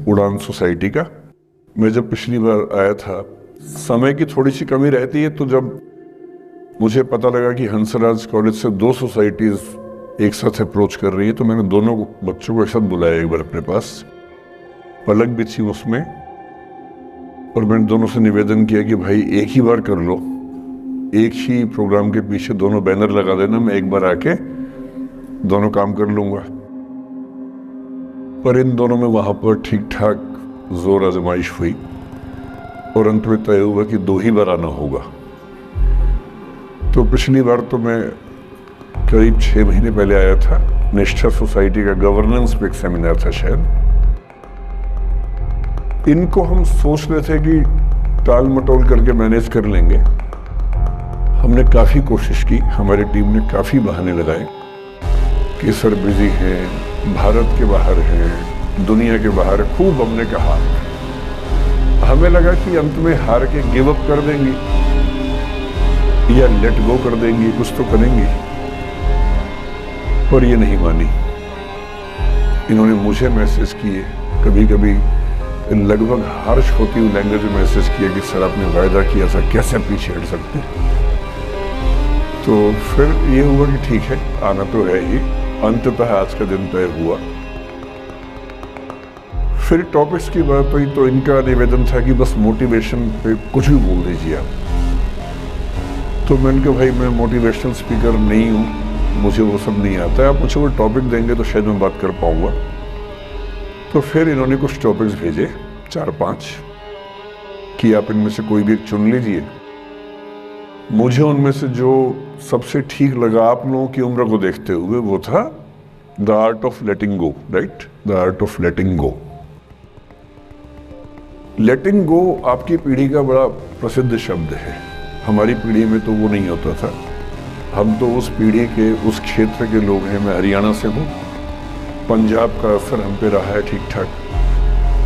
उड़ान सोसाइटी का। मैं जब पिछली बार आया था, समय की थोड़ी सी कमी रहती है, तो जब मुझे पता लगा कि हंसराज कॉलेज से 2 सोसाइटीज एक साथ अप्रोच कर रही है, तो मैंने दोनों बच्चों को एक साथ बुलाया एक बार अपने पास। पलक भी थी उसमें, और मैंने दोनों से निवेदन किया कि भाई एक ही बार कर लो, एक ही प्रोग्राम के पीछे दोनों बैनर लगा देना, मैं एक बार आके दोनों काम कर लूंगा। पर इन दोनों में वहां पर ठीक ठाक जोर आजमाइश हुई और अंत में तय हुआ कि 2 ही बार आना होगा। तो पिछली बार तो मैं करीब 6 महीने पहले आया था, निष्ठा सोसाइटी का गवर्नेंस पे एक सेमिनार था शायद। इनको हम सोच रहे थे कि टाल मटोल करके मैनेज कर लेंगे। हमने काफी कोशिश की, हमारी टीम ने काफी बहाने लगाए कि सर बिजी हैं, भारत के बाहर हैं, दुनिया के बाहर, खूब हमने कहा। हमें लगा कि अंत में हार के गिव अप कर देंगी या लेट गो कर देंगी, कुछ तो करेंगी, पर ये नहीं मानी। इन्होंने मुझे मैसेज किए, कभी कभी लगभग हार्श होती हुई लैंग्वेज में मैसेज किया कि सर आपने वायदा किया था, कैसे पीछे हट सकते। तो फिर ये हुआ कि ठीक है, आना तो है ही। अंततः आज का दिन तय हुआ। फिर टॉपिक्स की बात हुई तो इनका निवेदन था कि बस मोटिवेशन पे कुछ भी बोल दीजिए आप। तो मैंने कहा भाई मैं मोटिवेशनल स्पीकर नहीं हूँ, मुझे वो सब नहीं आता है, आप मुझे वो टॉपिक देंगे तो शायद मैं बात कर पाऊंगा। तो फिर इन्होंने कुछ टॉपिक्स भेजे 4-5 कि आप इनमें से कोई भी एक चुन लीजिए। मुझे उनमें से जो सबसे ठीक लगा आप लोगों की उम्र को देखते हुए वो था the art of letting go. Right, the art of letting go. Letting go आपकी पीढ़ी का बड़ा प्रसिद्ध शब्द है, हमारी पीढ़ी में तो वो नहीं होता था। हम तो उस पीढ़ी के, उस क्षेत्र के लोग हैं। मैं हरियाणा से हूँ, पंजाब का असर हम पे रहा है ठीक ठाक।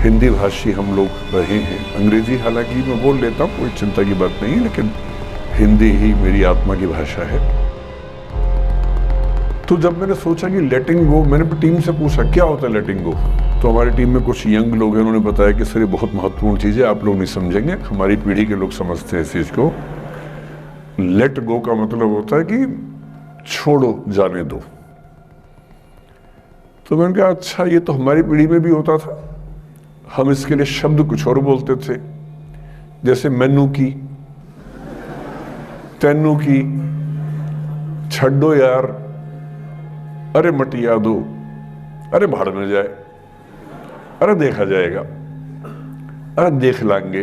हिंदी भाषी हम लोग रहे हैं, अंग्रेजी हालांकि मैं बोल लेता हूँ, कोई चिंता की बात नहीं, लेकिन हिंदी ही मेरी आत्मा की भाषा है। तो जब मैंने सोचा कि लेटिंग गो, मैंने टीम से पूछा क्या होता है लेटिंग गो। तो हमारी टीम में कुछ यंग लोग हैं, उन्होंने बताया कि सर ये बहुत महत्वपूर्ण चीज़ है, आप लोग नहीं समझेंगे, हमारी पीढ़ी के लोग समझते हैं इस चीज़ को। लेट गो का मतलब होता है कि छोड़ो, जाने दो। तो मैंने कहा अच्छा, ये तो हमारी पीढ़ी में भी होता था। हम इसके लिए शब्द कुछ और बोलते थे, जैसे मैनू की, तैनू की, छड्डो यार, अरे मटिया दो, अरे भाड़ में जाए, अरे देखा जाएगा, अरे देख लांगे।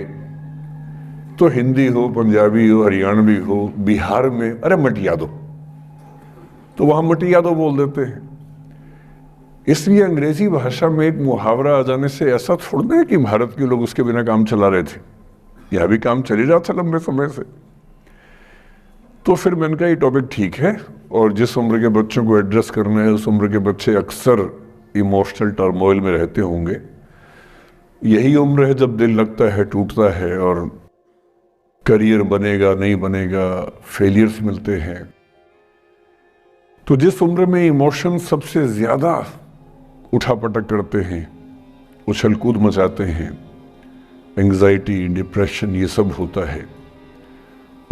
तो हिंदी हो, पंजाबी हो, हरियाणवी हो, बिहार में अरे मटिया दो, तो वहां मटिया दो बोल देते हैं। इसलिए अंग्रेजी भाषा में एक मुहावरा आ जाने से ऐसा थोड़ा है कि भारत के लोग उसके बिना काम चला रहे थे, यह भी काम चल ही रहा था लंबे समय से। तो फिर मैंने कहा ये टॉपिक ठीक है, और जिस उम्र के बच्चों को एड्रेस करना है, उस उम्र के बच्चे अक्सर इमोशनल टर्मोइल में रहते होंगे। यही उम्र है जब दिल लगता है, टूटता है, और करियर बनेगा नहीं बनेगा, फेलियर्स मिलते हैं। तो जिस उम्र में इमोशन सबसे ज्यादा उठापटक करते हैं, उछल कूद मचाते हैं, एंग्जाइटी, डिप्रेशन, ये सब होता है,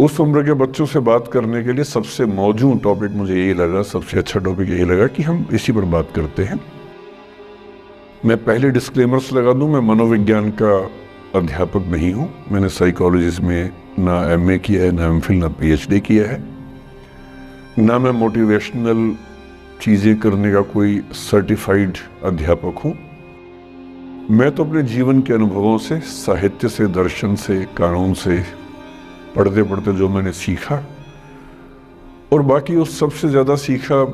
उस उम्र के बच्चों से बात करने के लिए सबसे मौजूद टॉपिक मुझे यही लगा, सबसे अच्छा टॉपिक यही लगा कि हम इसी पर बात करते हैं। मैं पहले डिस्क्लेमर्स लगा दूं, मैं मनोविज्ञान का अध्यापक नहीं हूं। मैंने साइकोलॉजी में ना एमए किया है, ना एमफिल, ना पीएचडी किया है, ना मैं मोटिवेशनल चीज़ें करने का कोई सर्टिफाइड अध्यापक हूं। मैं तो अपने जीवन के अनुभवों से, साहित्य से, दर्शन से, कानून से, पढ़ते पढ़ते जो मैंने सीखा, और बाकी उस सबसे ज़्यादा सीखा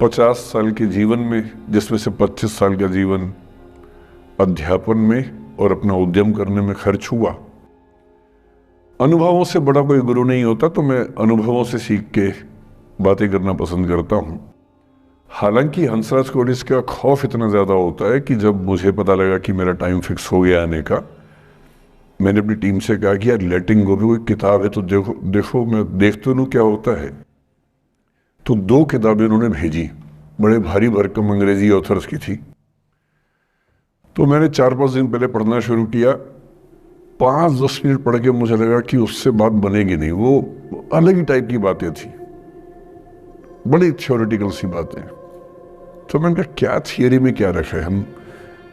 50 साल के जीवन में, जिसमें से 25 साल का जीवन अध्यापन में और अपना उद्यम करने में खर्च हुआ। अनुभवों से बड़ा कोई गुरु नहीं होता, तो मैं अनुभवों से सीख के बातें करना पसंद करता हूँ। हालांकि हंसराज कॉलेज का खौफ इतना ज़्यादा होता है कि जब मुझे पता लगा कि मेरा टाइम फिक्स हो गया आने का, मैंने अपनी टीम से कहा कि यार लेटिंग गो भी कोई किताब है तो देखो मैं देख तो लूं क्या होता है। तो 2 किताबें उन्होंने भेजी, बड़े भारी भरकम अंग्रेजी ऑथर्स की थी। तो मैंने 4-5 दिन पहले पढ़ना शुरू किया। 5-10 मिनट पढ़ के मुझे लगा कि उससे बात बनेगी नहीं, वो अलग ही टाइप की बातें थी, बड़ी थ्योरेटिकल सी बातें। तो मैंने कहा क्या थियरी में क्या रखा है, हम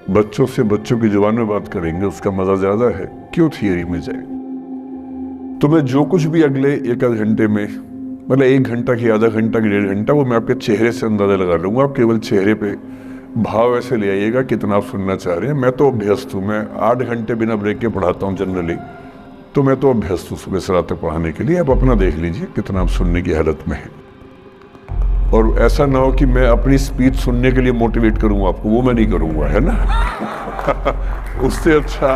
बच्चों से बच्चों की जुबान में बात करेंगे, उसका मजा ज्यादा है, क्यों थियरी में जाए। तो मैं जो कुछ भी अगले 1-आध घंटे में, मतलब 1 घंटा की, आधा घंटा की, 1.5 घंटा, वो मैं आपके चेहरे से अंदाजा लगा लूंगा। आप केवल चेहरे पे भाव ऐसे ले आइएगा कितना आप सुनना चाह रहे हैं। मैं तो अभ्यस्त हूँ, मैं 8 घंटे बिना ब्रेक के पढ़ाता हूँ जनरली, तो मैं तो अभ्यस्त हूँ सुबह से रात तक पढ़ाने के लिए। आप अपना देख लीजिए कितना आप सुनने की हालत में है। और ऐसा ना हो कि मैं अपनी स्पीच सुनने के लिए मोटिवेट करूँ आपको, वो मैं नहीं करूँगा, है ना। उससे अच्छा,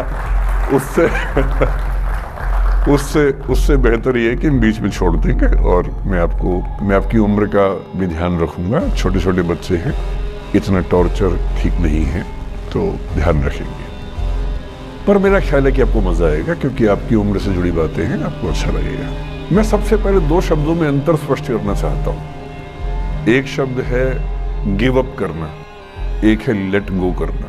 उससे बेहतर ये है कि बीच में छोड़ देंगे। और मैं आपकी उम्र का भी ध्यान रखूँगा। छोटे छोटे बच्चे हैं, इतना टॉर्चर ठीक नहीं है, तो ध्यान रखेंगे। पर मेरा ख्याल है कि आपको मजा आएगा, क्योंकि आपकी उम्र से जुड़ी बातें हैं, आपको अच्छा लगेगा। मैं सबसे पहले 2 शब्दों में अंतर स्पष्ट करना चाहता हूं। एक शब्द है गिव अप करना, एक है लेट गो करना।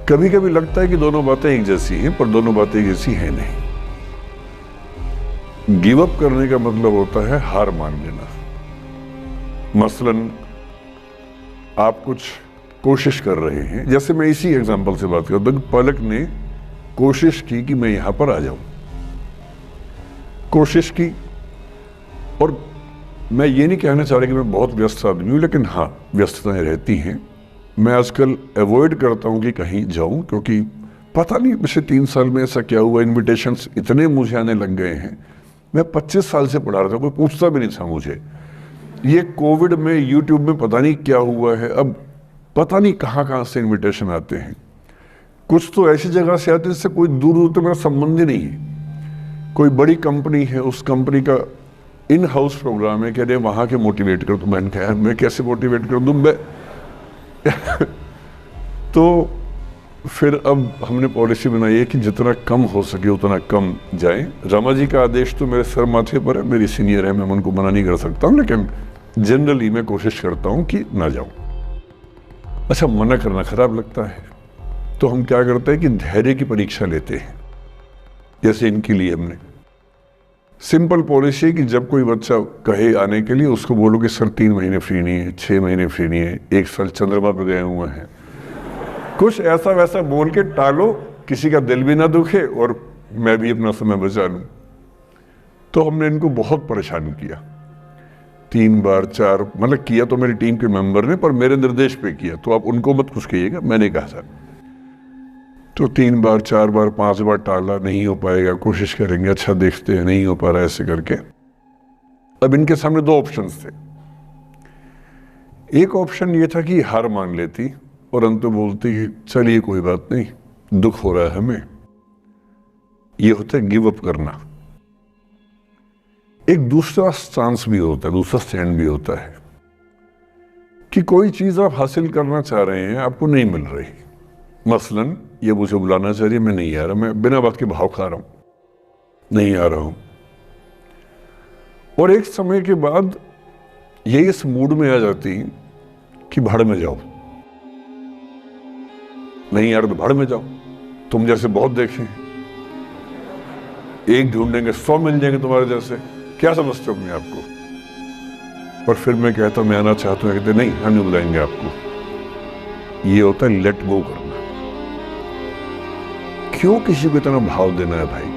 कभी कभी लगता है कि दोनों बातें एक जैसी हैं, पर दोनों बातें एक जैसी हैं नहीं। गिव अप करने का मतलब होता है हार मान लेना। मसलन आप कुछ कोशिश कर रहे हैं, जैसे मैं इसी एग्जांपल से बात करता हूं। पलक ने कोशिश की कि मैं यहां पर आ जाऊं, कोशिश की। और मैं ये नहीं कहना चाह रहा कि मैं बहुत व्यस्त आदमी हूं, लेकिन हाँ, व्यस्तताएं रहती हैं। मैं आजकल अवॉइड करता हूं कि कहीं जाऊं, क्योंकि पता नहीं पिछले 3 साल में ऐसा क्या हुआ, इन्विटेशंस इतने मुझे आने लग गए हैं। मैं 25 साल से पढ़ा रहा था, कोई पूछता भी नहीं था मुझे। ये कोविड में यूट्यूब में पता नहीं क्या हुआ है, अब पता नहीं कहाँ कहाँ से इन्विटेशन आते हैं। कुछ तो ऐसी जगह से आते हैं जिससे कोई दूर दूर तक मेरा संबंध ही नहीं है। कोई बड़ी कंपनी है, उस कंपनी का इन हाउस प्रोग्राम है, कह रहे वहाँ के मोटिवेट कर। तो मैंने कहा मैं कैसे मोटिवेट कर दूँ मैं। तो फिर अब हमने पॉलिसी बनाई है कि जितना कम हो सके उतना कम जाएं। रमा जी का आदेश तो मेरे सर माथे पर है, मेरी सीनियर है, मैं उनको मना नहीं कर सकता हूँ, लेकिन जनरली मैं कोशिश करता हूँ कि ना जाऊं। अच्छा, मना करना खराब लगता है, तो हम क्या करते हैं कि धैर्य की परीक्षा लेते हैं। जैसे इनके लिए हमने सिंपल पॉलिसी है कि जब कोई बच्चा कहे आने के लिए, उसको बोलो कि सर 3 महीने फ्री नहीं है, 6 महीने फ्री नहीं है, 1 साल चंद्रमा पर गए हुए हैं। कुछ ऐसा वैसा बोल के टालो, किसी का दिल भी ना दुखे और मैं भी अपना समय बचा लूं। तो हमने इनको बहुत परेशान किया, 3 बार 4, मतलब किया तो मेरी टीम के मेंबर ने, पर मेरे निर्देश पे किया। तो आप उनको मत कुछ कहिएगा, मैंने कहा सर। तो 3 बार 4 बार 5 बार टाला, नहीं हो पाएगा, कोशिश करेंगे, अच्छा देखते हैं, नहीं हो पा रहा, ऐसे करके। अब इनके सामने 2 ऑप्शंस थे। एक ऑप्शन ये था कि हार मान लेती और अंत में बोलती कि चलिए कोई बात नहीं, दुख हो रहा है हमें। ये होता है गिव अप करना। एक दूसरा चांस भी होता है, दूसरा स्टैंड भी होता है कि कोई चीज आप हासिल करना चाह रहे हैं, आपको नहीं मिल रही। मसलन ये मुझे बुलाना चाहिए, मैं नहीं आ रहा, मैं बिना बात के भाव खा रहा हूं, नहीं आ रहा हूं। और एक समय के बाद ये इस मूड में आ जाती कि भाड़ में जाओ, नहीं यार तो भाड़ में जाओ, तुम जैसे बहुत देखे, एक ढूंढेंगे 100 मिल जाएंगे तुम्हारे जैसे, क्या समझते हो अपने आपको। और फिर मैं कहता हूं मैं आना चाहता हूं, कहते नहीं हम नहीं बुलाएंगे आपको। ये होता है लेट गो करना। क्यों किसी को इतना भाव देना है भाई?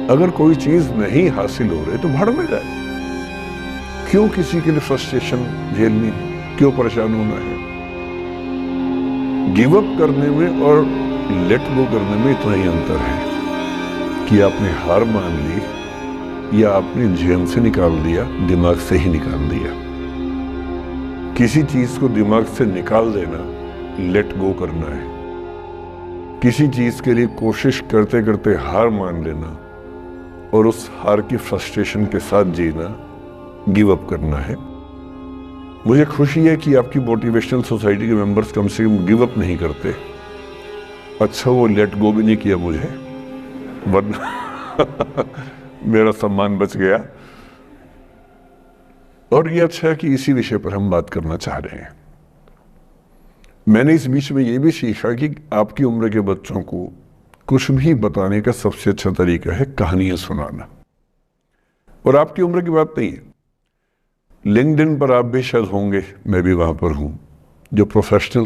अगर कोई चीज नहीं हासिल हो रही तो भाड़ में जाए। क्यों किसी के लिए फ्रस्ट्रेशन झेलनी है, क्यों परेशान होना है? गिव अप करने में और लेट गो करने में इतना ही अंतर है कि आपने हार मान ली या आपने जेल से निकाल दिया, दिमाग से ही निकाल दिया। किसी चीज को दिमाग से निकाल देना लेट गो करना है। किसी चीज के लिए कोशिश करते करते हार मान लेना और उस हार की फ्रस्ट्रेशन के साथ जीना गिव अप करना है। मुझे खुशी है कि आपकी मोटिवेशनल सोसाइटी के मेंबर्स कम से कम गिव अप नहीं करते। अच्छा, वो लेट गो भी नहीं किया मुझे, वरना मेरा सम्मान बच गया। और ये अच्छा है कि इसी विषय पर हम बात करना चाह रहे हैं। मैंने इस बीच में ये भी सीखा कि आपकी उम्र के बच्चों को कुछ भी बताने का सबसे अच्छा तरीका है कहानियां सुनाना। और आपकी उम्र की बात नहीं है, लिंक्डइन पर आप भी शायद होंगे, मैं भी वहां पर हूं, जो प्रोफेशनल